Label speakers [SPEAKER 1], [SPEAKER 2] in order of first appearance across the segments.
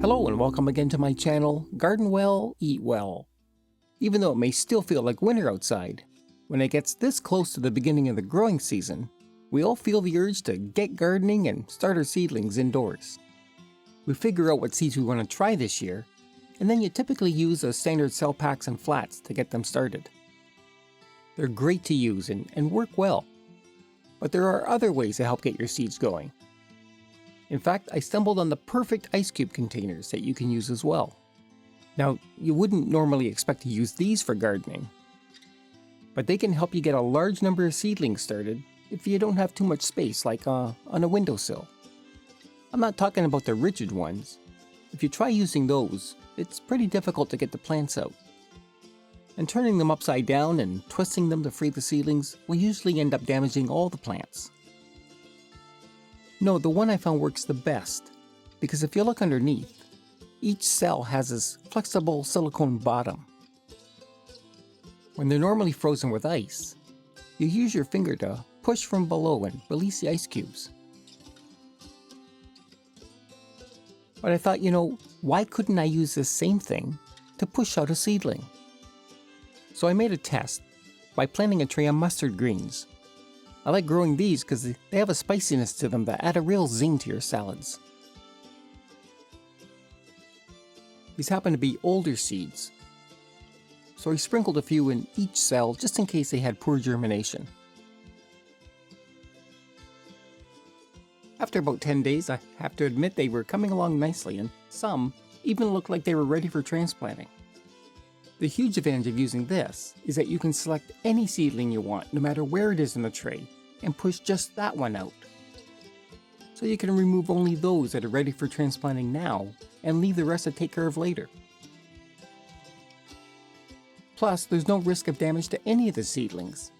[SPEAKER 1] Hello and welcome again to my channel, Garden Well, Eat Well. Even though it may still feel like winter outside, when it gets this close to the beginning of the growing season, we all feel the urge to get gardening and start our seedlings indoors. We figure out what seeds we want to try this year, and then you typically use the standard cell packs and flats to get them started. They're great to use and work well, but there are other ways to help get your seeds going. In fact, I stumbled on the perfect ice cube containers that you can use as well. Now, you wouldn't normally expect to use these for gardening, but they can help you get a large number of seedlings started if you don't have too much space, like on a windowsill. I'm not talking about the rigid ones. If you try using those, it's pretty difficult to get the plants out. And turning them upside down and twisting them to free the seedlings will usually end up damaging all the plants. No, the one I found works the best, because if you look underneath, each cell has this flexible silicone bottom. When they're normally frozen with ice, you use your finger to push from below and release the ice cubes. But I thought, why couldn't I use this same thing to push out a seedling? So I made a test by planting a tray of mustard greens. I like growing these because they have a spiciness to them that add a real zing to your salads. These happen to be older seeds, so I sprinkled a few in each cell just in case they had poor germination. After about 10 days, I have to admit they were coming along nicely, and some even looked like they were ready for transplanting. The huge advantage of using this is that you can select any seedling you want, no matter where it is in the tray, and push just that one out. So you can remove only those that are ready for transplanting now, and leave the rest to take care of later. Plus, there's no risk of damage to any of the seedlings.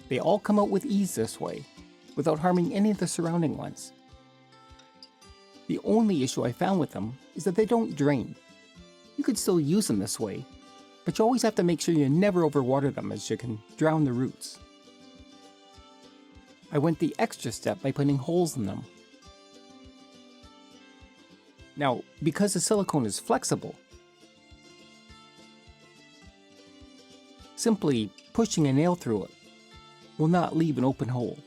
[SPEAKER 1] They all come out with ease this way, without harming any of the surrounding ones. The only issue I found with them is that they don't drain. You could still use them this way, but you always have to make sure you never overwater them, as you can drown the roots. I went the extra step by putting holes in them. Now, because the silicone is flexible, simply pushing a nail through it will not leave an open hole.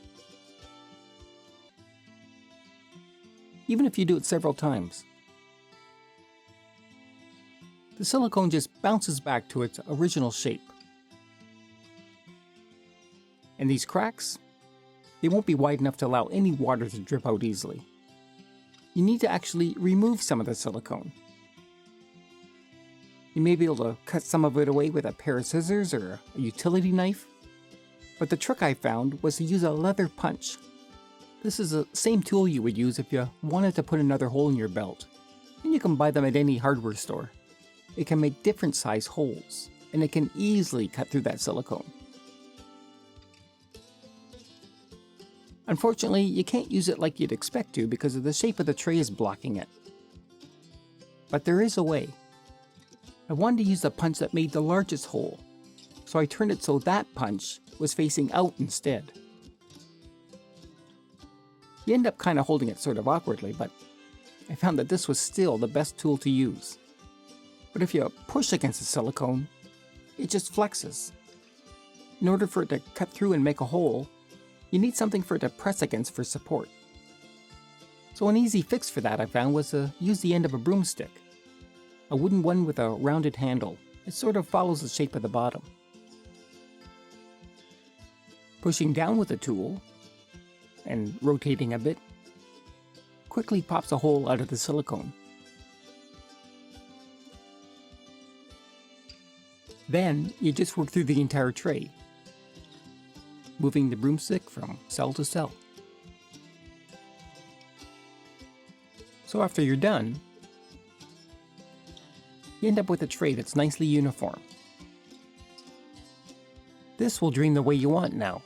[SPEAKER 1] Even if you do it several times. The silicone just bounces back to its original shape. And these cracks, they won't be wide enough to allow any water to drip out easily. You need to actually remove some of the silicone. You may be able to cut some of it away with a pair of scissors or a utility knife, but the trick I found was to use a leather punch. This is the same tool you would use if you wanted to put another hole in your belt, and you can buy them at any hardware store. It can make different size holes, and it can easily cut through that silicone. Unfortunately, you can't use it like you'd expect to because of the shape of the tray is blocking it. But there is a way. I wanted to use the punch that made the largest hole, so I turned it so that punch was facing out instead. You end up kind of holding it sort of awkwardly, but I found that this was still the best tool to use. But if you push against the silicone, it just flexes. In order for it to cut through and make a hole, you need something for it to press against for support. So an easy fix for that I found was to use the end of a broomstick. A wooden one with a rounded handle. It sort of follows the shape of the bottom. Pushing down with the tool, and rotating a bit, quickly pops a hole out of the silicone. Then, you just work through the entire tray, moving the broomstick from cell to cell. So after you're done, you end up with a tray that's nicely uniform. This will drain the way you want now.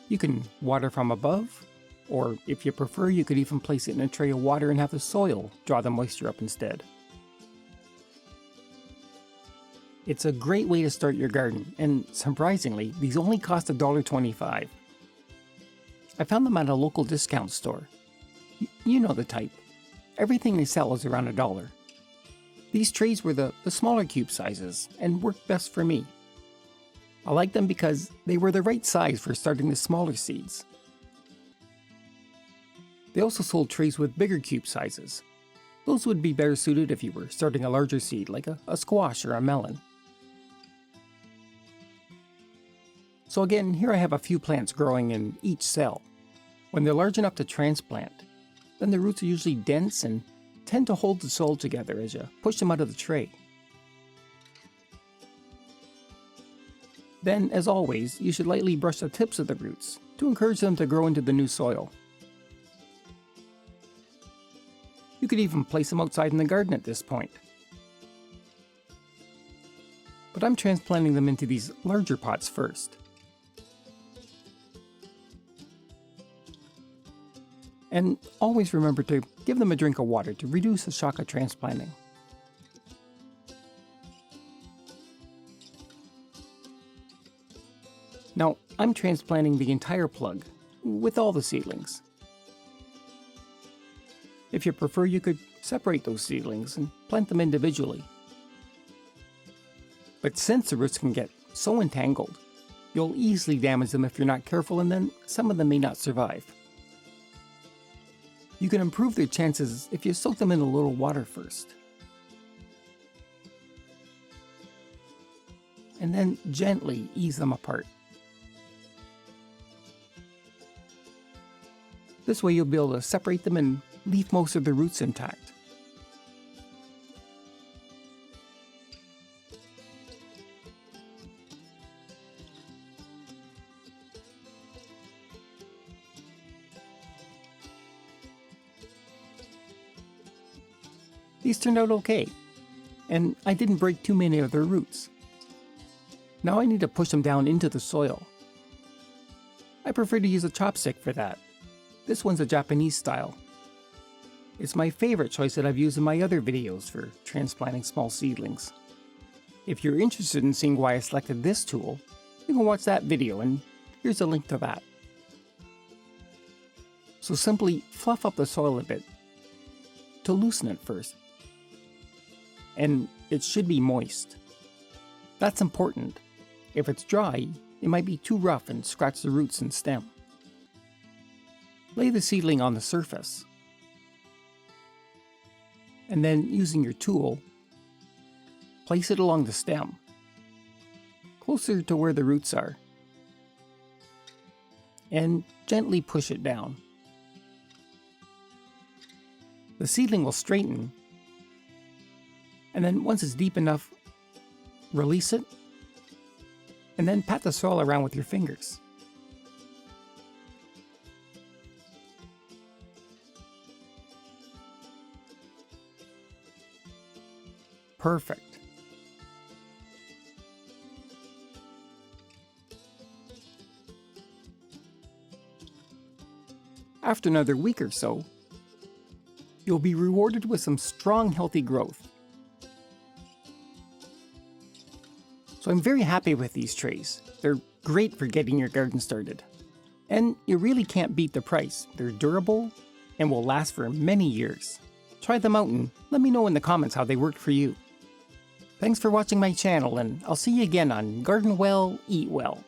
[SPEAKER 1] You can water from above, or if you prefer, you could even place it in a tray of water and have the soil draw the moisture up instead. It's a great way to start your garden, and surprisingly, these only cost $1.25. I found them at a local discount store. You know the type. Everything they sell is around $1. These trays were the smaller cube sizes and worked best for me. I like them because they were the right size for starting the smaller seeds. They also sold trays with bigger cube sizes. Those would be better suited if you were starting a larger seed like a squash or a melon. So again, here I have a few plants growing in each cell. When they're large enough to transplant, then the roots are usually dense and tend to hold the soil together as you push them out of the tray. Then, as always, you should lightly brush the tips of the roots to encourage them to grow into the new soil. You could even place them outside in the garden at this point. But I'm transplanting them into these larger pots first. And always remember to give them a drink of water to reduce the shock of transplanting. Now, I'm transplanting the entire plug, with all the seedlings. If you prefer, you could separate those seedlings and plant them individually. But since the roots can get so entangled, you'll easily damage them if you're not careful, and then some of them may not survive. You can improve their chances if you soak them in a little water first. And then gently ease them apart. This way you'll be able to separate them and leave most of the roots intact. These turned out okay, and I didn't break too many of their roots. Now I need to push them down into the soil. I prefer to use a chopstick for that. This one's a Japanese style. It's my favorite choice that I've used in my other videos for transplanting small seedlings. If you're interested in seeing why I selected this tool, you can watch that video, and here's a link to that. So simply fluff up the soil a bit to loosen it first. And it should be moist. That's important. If it's dry, it might be too rough and scratch the roots and stem. Lay the seedling on the surface. And then, using your tool, place it along the stem, closer to where the roots are, and gently push it down. The seedling will straighten, and then once it's deep enough, release it, and then pat the soil around with your fingers. Perfect. After another week or so, you'll be rewarded with some strong, healthy growth. So I'm very happy with these trays. They're great for getting your garden started. And you really can't beat the price. They're durable and will last for many years. Try them out and let me know in the comments how they worked for you. Thanks for watching my channel, and I'll see you again on Garden Well, Eat Well.